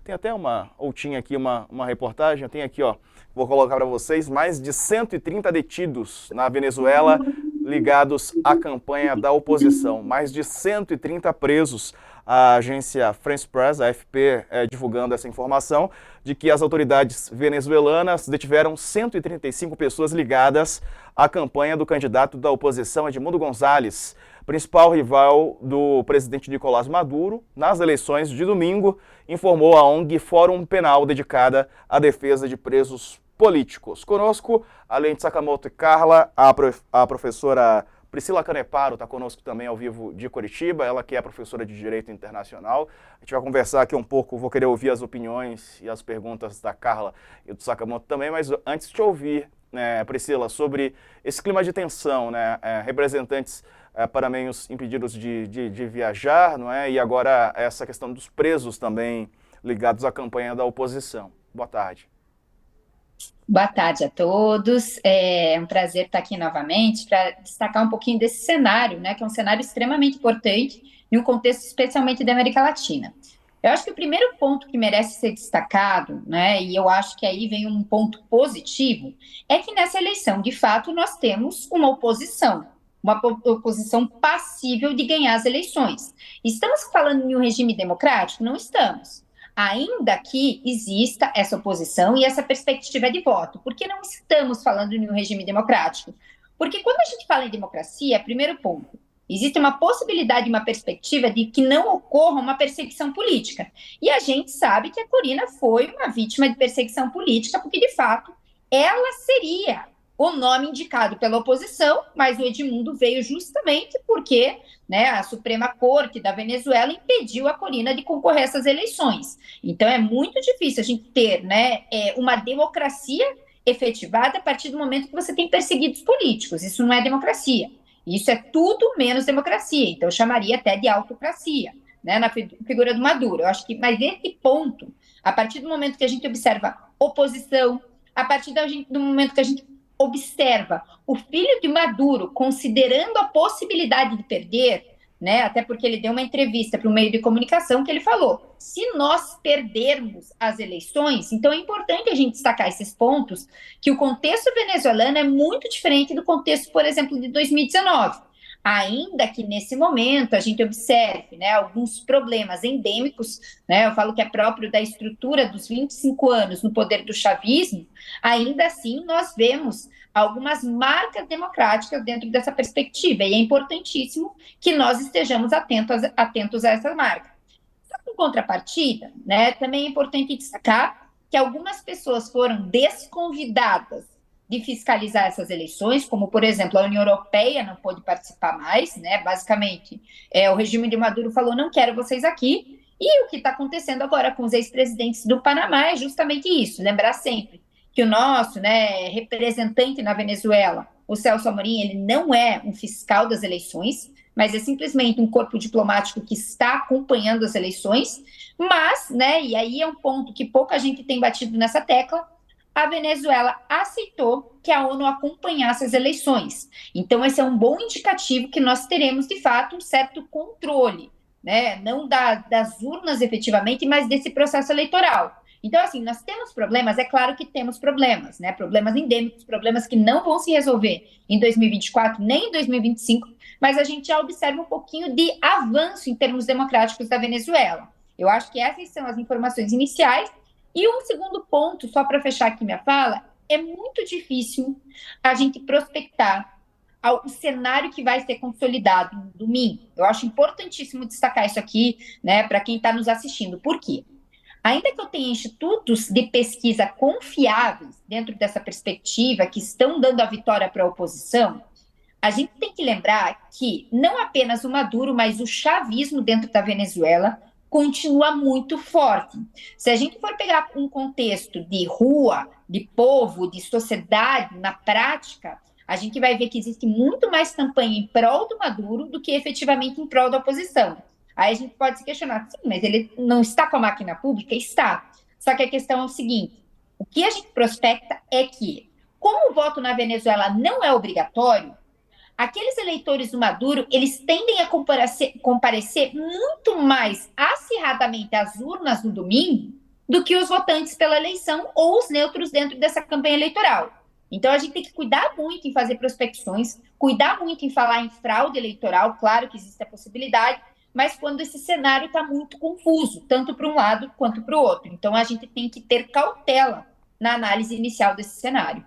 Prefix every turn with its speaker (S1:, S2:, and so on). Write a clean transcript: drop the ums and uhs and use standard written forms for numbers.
S1: Tem até tinha aqui uma reportagem, tem aqui, ó, vou colocar para vocês, mais de 130 detidos na Venezuela ligados à campanha da oposição. Mais de 130 presos. A agência France Press, a AFP, divulgando essa informação de que as autoridades venezuelanas detiveram 135 pessoas ligadas à campanha do candidato da oposição, Edmundo González, principal rival do presidente Nicolás Maduro, nas eleições de domingo, informou a ONG Fórum Penal, dedicada à defesa de presos políticos. Conosco, além de Sakamoto e Carla, a professora Priscila Caneparo está conosco também ao vivo de Curitiba, ela que é professora de Direito Internacional. A gente vai conversar aqui um pouco, vou querer ouvir as opiniões e as perguntas da Carla e do Sakamoto também, mas antes de ouvir, Priscila, sobre esse clima de tensão, representantes panamenhos impedidos de viajar, não é? E agora essa questão dos presos também ligados à campanha da oposição. Boa tarde.
S2: Boa tarde a todos, é um prazer estar aqui novamente para destacar um pouquinho desse cenário, que é um cenário extremamente importante em um contexto especialmente da América Latina. Eu acho que o primeiro ponto que merece ser destacado, e eu acho que aí vem um ponto positivo, é que nessa eleição, de fato, nós temos uma oposição passível de ganhar as eleições. Estamos falando em um regime democrático? Não estamos. Ainda que exista essa oposição e essa perspectiva de voto. Por que não estamos falando em um regime democrático? Porque quando a gente fala em democracia, primeiro ponto, existe uma possibilidade, uma perspectiva de que não ocorra uma perseguição política. E a gente sabe que a Corina foi uma vítima de perseguição política, porque, de fato, ela seria o nome indicado pela oposição, mas o Edmundo veio justamente porque a Suprema Corte da Venezuela impediu a Corina de concorrer a essas eleições. Então, é muito difícil a gente ter uma democracia efetivada a partir do momento que você tem perseguidos políticos. Isso não é democracia. Isso é tudo menos democracia. Então, eu chamaria até de autocracia, na figura do Maduro. Eu acho que, mas esse ponto, a partir do momento que a gente observa oposição, a partir do momento que a gente observa o filho de Maduro considerando a possibilidade de perder, até porque ele deu uma entrevista para um meio de comunicação que ele falou, se nós perdermos as eleições, então é importante a gente destacar esses pontos, que o contexto venezuelano é muito diferente do contexto, por exemplo, de 2019. Ainda que nesse momento a gente observe alguns problemas endêmicos, eu falo que é próprio da estrutura dos 25 anos no poder do chavismo, ainda assim nós vemos algumas marcas democráticas dentro dessa perspectiva, e é importantíssimo que nós estejamos atentos a essa marca. Só que, em contrapartida, também é importante destacar que algumas pessoas foram desconvidadas de fiscalizar essas eleições, como, por exemplo, a União Europeia não pôde participar mais, basicamente, o regime de Maduro falou, não quero vocês aqui, e o que está acontecendo agora com os ex-presidentes do Panamá é justamente isso, lembrar sempre que o nosso representante na Venezuela, o Celso Amorim, ele não é um fiscal das eleições, mas é simplesmente um corpo diplomático que está acompanhando as eleições, mas, e aí é um ponto que pouca gente tem batido nessa tecla, a Venezuela aceitou que a ONU acompanhasse as eleições. Então, esse é um bom indicativo que nós teremos, de fato, um certo controle, não das urnas efetivamente, mas desse processo eleitoral. Então, assim, nós temos problemas, é claro que temos problemas, problemas endêmicos, problemas que não vão se resolver em 2024, nem em 2025, mas a gente já observa um pouquinho de avanço em termos democráticos da Venezuela. Eu acho que essas são as informações iniciais. E um segundo ponto, só para fechar aqui minha fala, é muito difícil a gente prospectar o cenário que vai ser consolidado no domingo. Eu acho importantíssimo destacar isso aqui, para quem está nos assistindo. Por quê? Ainda que eu tenha institutos de pesquisa confiáveis dentro dessa perspectiva, que estão dando a vitória para a oposição, a gente tem que lembrar que não apenas o Maduro, mas o chavismo dentro da Venezuela continua muito forte. Se a gente for pegar um contexto de rua, de povo, de sociedade, na prática, a gente vai ver que existe muito mais campanha em prol do Maduro do que efetivamente em prol da oposição. Aí a gente pode se questionar, sim, mas ele não está com a máquina pública? Está. Só que a questão é o seguinte, o que a gente prospecta é que, como o voto na Venezuela não é obrigatório, aqueles eleitores do Maduro, eles tendem a comparecer muito mais acirradamente às urnas no domingo do que os votantes pela eleição ou os neutros dentro dessa campanha eleitoral. Então, a gente tem que cuidar muito em fazer prospecções, cuidar muito em falar em fraude eleitoral, claro que existe a possibilidade, mas quando esse cenário está muito confuso, tanto para um lado quanto para o outro. Então, a gente tem que ter cautela na análise inicial desse cenário.